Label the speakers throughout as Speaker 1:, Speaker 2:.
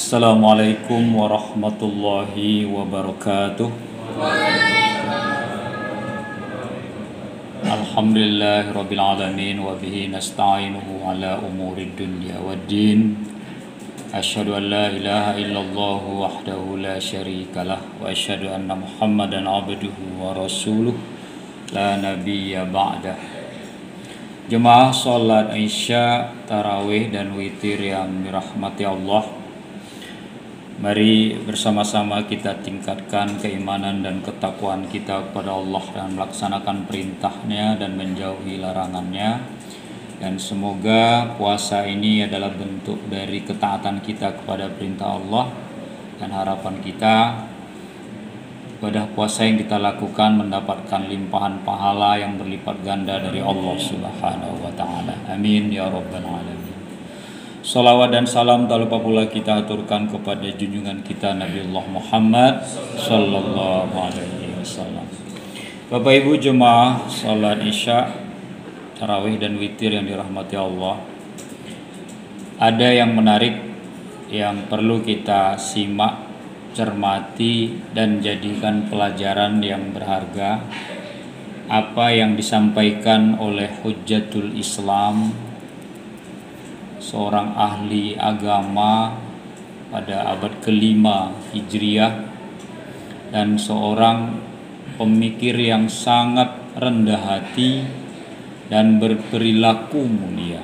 Speaker 1: Assalamualaikum warahmatullahi wabarakatuh. Alhamdulillahirabbil alamin wa bihi nasta'inuhu ala umurid dunya waddin. Asyhadu an la ilaha illallah wahdahu la syarikalah wa asyhadu anna Muhammadan abduhu wa rasuluh la nabiyya ba'dah. Jemaah salat Isya, tarawih dan witir yang dirahmati Allah, mari bersama-sama kita tingkatkan keimanan dan ketakwaan kita kepada Allah dan melaksanakan perintahnya dan menjauhi larangannya. Dan semoga puasa ini adalah bentuk dari ketaatan kita kepada perintah Allah, dan harapan kita ibadah puasa yang kita lakukan mendapatkan limpahan pahala yang berlipat ganda dari Allah Subhanahu wa taala. Amin ya rabbal alamin. Salawat dan salam tak lupa pula kita aturkan kepada junjungan kita Nabiullah Muhammad sallallahu alaihi wasallam. Bapak Ibu jemaah salat Isya, tarawih dan witir yang dirahmati Allah, ada yang menarik yang perlu kita simak, cermati dan jadikan pelajaran yang berharga. Apa yang disampaikan oleh Hujjatul Islam, seorang ahli agama pada abad ke-5 Hijriah dan seorang pemikir yang sangat rendah hati dan berperilaku mulia.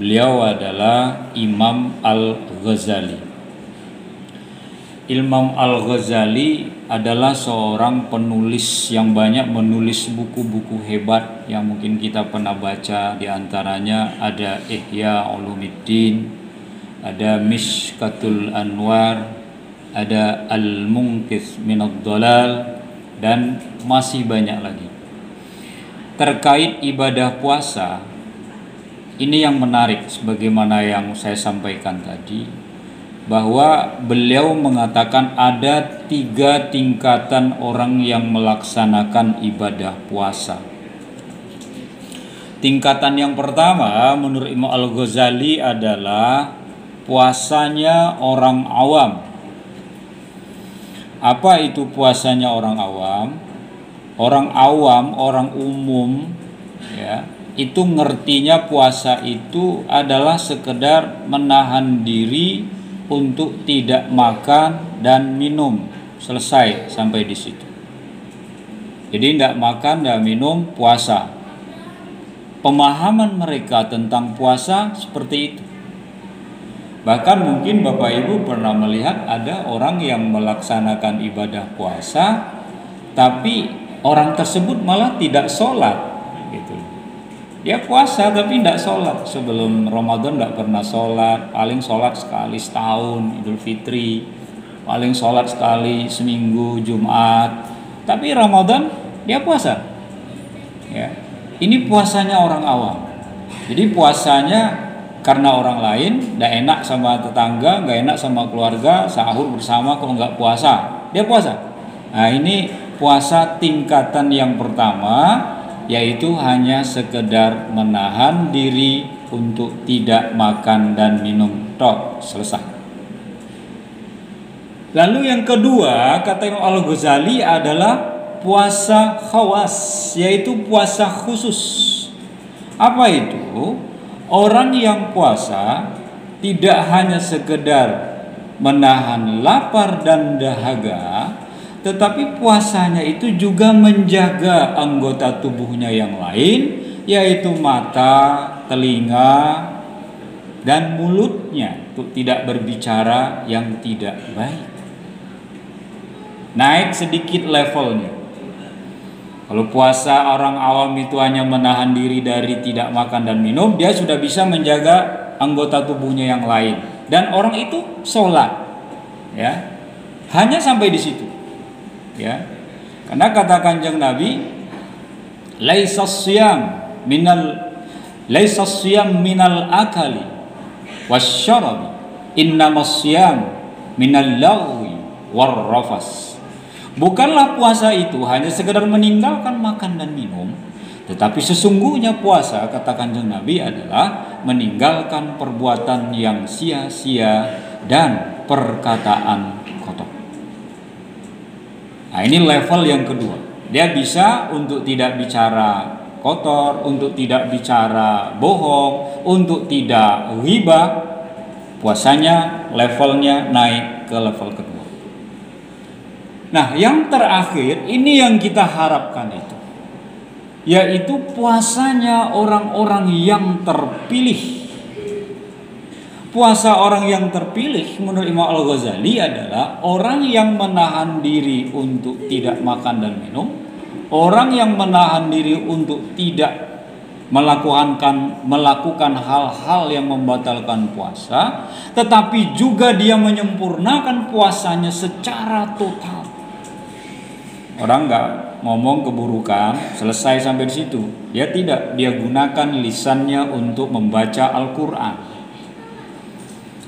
Speaker 1: Beliau adalah Imam Al-Ghazali. Imam Al-Ghazali adalah seorang penulis yang banyak menulis buku-buku hebat yang mungkin kita pernah baca. Di antaranya ada Ihya Ulumuddin, ada Mishkatul Anwar, ada Al-Munqidh Minadh Dhalal, dan masih banyak lagi. Terkait ibadah puasa, ini yang menarik sebagaimana yang saya sampaikan tadi, bahwa beliau mengatakan ada 3 tingkatan orang yang melaksanakan ibadah puasa. Tingkatan yang pertama menurut Imam Al-Ghazali adalah puasanya orang awam. Apa itu puasanya orang awam? Orang awam, orang umum, ya, itu ngertinya puasa itu adalah sekedar menahan diri untuk tidak makan dan minum, selesai sampai di situ. Jadi tidak makan dan minum puasa. Pemahaman mereka tentang puasa seperti itu. Bahkan mungkin Bapak Ibu pernah melihat ada orang yang melaksanakan ibadah puasa, tapi orang tersebut malah tidak sholat, gitu. Dia puasa tapi tidak sholat. Sebelum Ramadan tidak pernah sholat, paling sholat sekali setahun, Idul Fitri, paling sholat sekali seminggu, Jumat. Tapi Ramadan dia puasa, ya. Ini puasanya orang awam. Jadi puasanya karena orang lain, tidak enak sama tetangga, nggak enak sama keluarga, sahur bersama kalau nggak puasa, dia puasa. Nah ini puasa tingkatan yang pertama, yaitu hanya sekedar menahan diri untuk tidak makan dan minum, tok, selesai. Lalu yang kedua, kata Imam Al-Ghazali, adalah puasa khawas, yaitu puasa khusus. Apa itu? Orang yang puasa tidak hanya sekedar menahan lapar dan dahaga, tetapi puasanya itu juga menjaga anggota tubuhnya yang lain, yaitu mata, telinga, dan mulutnya untuk tidak berbicara yang tidak baik. Naik sedikit levelnya. Kalau puasa orang awam itu hanya menahan diri dari tidak makan dan minum, dia sudah bisa menjaga anggota tubuhnya yang lain. Dan orang itu sholat, ya, hanya sampai di situ. Ya, karena kata Kanjeng Nabi, laisas siyam minal akali wasyarabi, innamas siyam minal lagwi warrafas. Bukanlah puasa itu hanya sekedar meninggalkan makan dan minum, tetapi sesungguhnya puasa, kata Kanjeng Nabi, adalah meninggalkan perbuatan yang sia-sia dan perkataan kotor. Nah, ini level yang kedua. Dia bisa untuk tidak bicara kotor, untuk tidak bicara bohong, untuk tidak ghibah. Puasanya levelnya naik ke level kedua. Nah, yang terakhir ini yang kita harapkan itu, yaitu puasanya orang-orang yang terpilih. Puasa orang yang terpilih menurut Imam Al-Ghazali adalah orang yang menahan diri untuk tidak makan dan minum, orang yang menahan diri untuk tidak melakukan hal-hal yang membatalkan puasa, tetapi juga dia menyempurnakan puasanya secara total. Orang nggak ngomong keburukan selesai sampai di situ. Dia tidak, dia gunakan lisannya untuk membaca Al-Quran.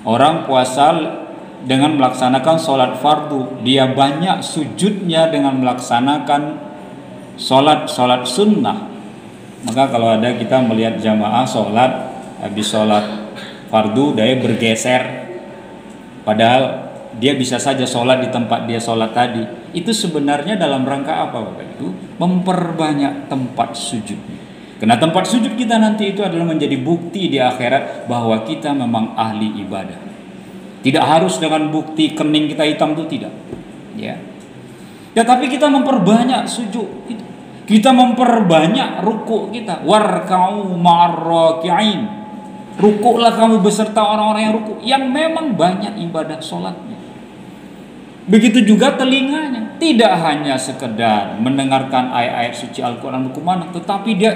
Speaker 1: Orang puasa dengan melaksanakan sholat fardu, dia banyak sujudnya dengan melaksanakan sholat sunnah. Maka kalau ada kita melihat jamaah sholat, habis sholat fardu dia bergeser, padahal dia bisa saja sholat di tempat dia sholat tadi. Itu sebenarnya dalam rangka apa Bapak Ibu? Memperbanyak tempat sujudnya. Karena tempat sujud kita nanti itu adalah menjadi bukti di akhirat bahwa kita memang ahli ibadah. Tidak harus dengan bukti kening kita hitam, itu tidak. Ya, tapi kita memperbanyak sujud. Kita memperbanyak ruku kita. Warka'u ma'arraki'in. Rukuklah kamu beserta orang-orang yang ruku, yang memang banyak ibadah sholatnya. Begitu juga telinganya, tidak hanya sekedar mendengarkan ayat-ayat suci Al-Quran mana, tetapi dia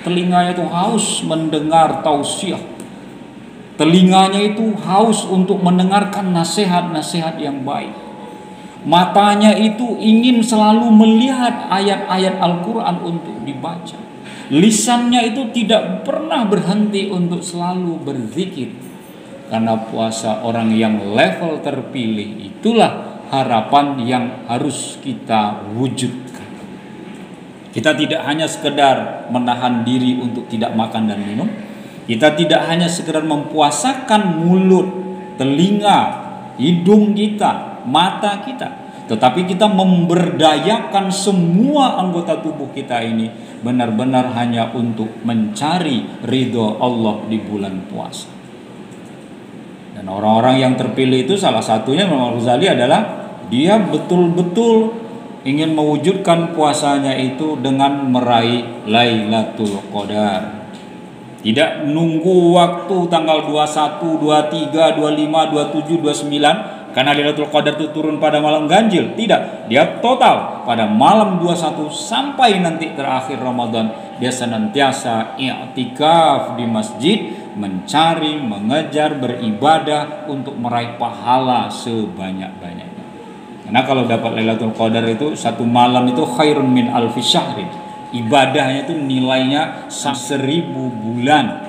Speaker 1: telinganya itu haus mendengar tausiah. Telinganya itu haus untuk mendengarkan nasihat-nasihat yang baik. Matanya itu ingin selalu melihat ayat-ayat Al-Quran untuk dibaca. Lisannya itu tidak pernah berhenti untuk selalu berzikir. Karena puasa orang yang level terpilih itulah harapan yang harus kita wujudkan. Kita tidak hanya sekedar menahan diri untuk tidak makan dan minum. Kita tidak hanya sekedar mempuasakan mulut, telinga, hidung kita, mata kita, tetapi kita memberdayakan semua anggota tubuh kita ini benar-benar hanya untuk mencari ridho Allah di bulan puasa. Dan orang-orang yang terpilih itu salah satunya Imam Ghazali adalah dia betul-betul ingin mewujudkan puasanya itu dengan meraih Lailatul Qadar. Tidak menunggu waktu tanggal 21, 23, 25, 27, 29 karena Lailatul Qadar itu turun pada malam ganjil. Tidak, dia total pada malam 21 sampai nanti terakhir Ramadan. Dia senantiasa i'tikaf di masjid, mencari, mengejar, beribadah untuk meraih pahala sebanyak-banyaknya. Karena kalau dapat Lailatul Qadar itu satu malam itu khairun min alfi syahrin. Ibadahnya itu nilainya 1000 bulan.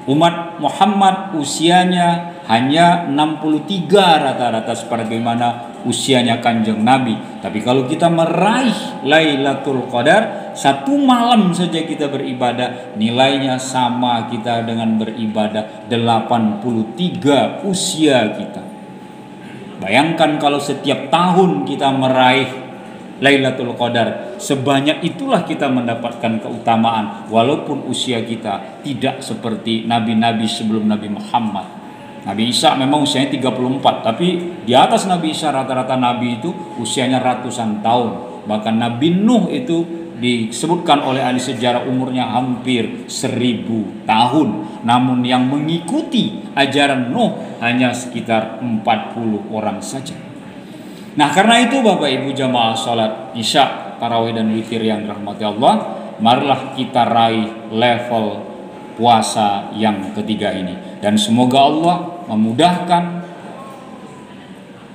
Speaker 1: Umat Muhammad usianya hanya 63 rata-rata sebagaimana usianya Kanjeng Nabi. Tapi kalau kita meraih Lailatul Qadar, satu malam saja kita beribadah, nilainya sama kita dengan beribadah 83 usia kita. Bayangkan kalau setiap tahun kita meraih Lailatul Qadar, sebanyak itulah kita mendapatkan keutamaan walaupun usia kita tidak seperti nabi-nabi sebelum Nabi Muhammad. Nabi Isa memang usianya 34, tapi di atas Nabi Isa rata-rata nabi itu usianya ratusan tahun. Bahkan Nabi Nuh itu disebutkan oleh ahli sejarah umurnya hampir 1000 tahun. Namun yang mengikuti ajaran Nuh hanya sekitar 40 orang saja. Nah, karena itu Bapak Ibu jamaah salat Isya, tarawih dan witir yang dirahmati Allah, marilah kita raih level puasa yang ketiga ini. Dan semoga Allah memudahkan,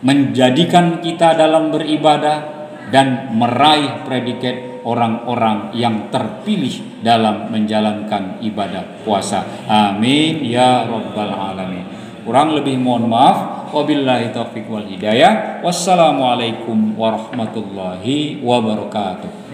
Speaker 1: menjadikan kita dalam beribadah dan meraih predikat orang-orang yang terpilih dalam menjalankan ibadah puasa. Amin ya rabbal alamin. Kurang lebih mohon maaf. Wabillahi taufiq wal hidayah. Wassalamualaikum warahmatullahi wabarakatuh.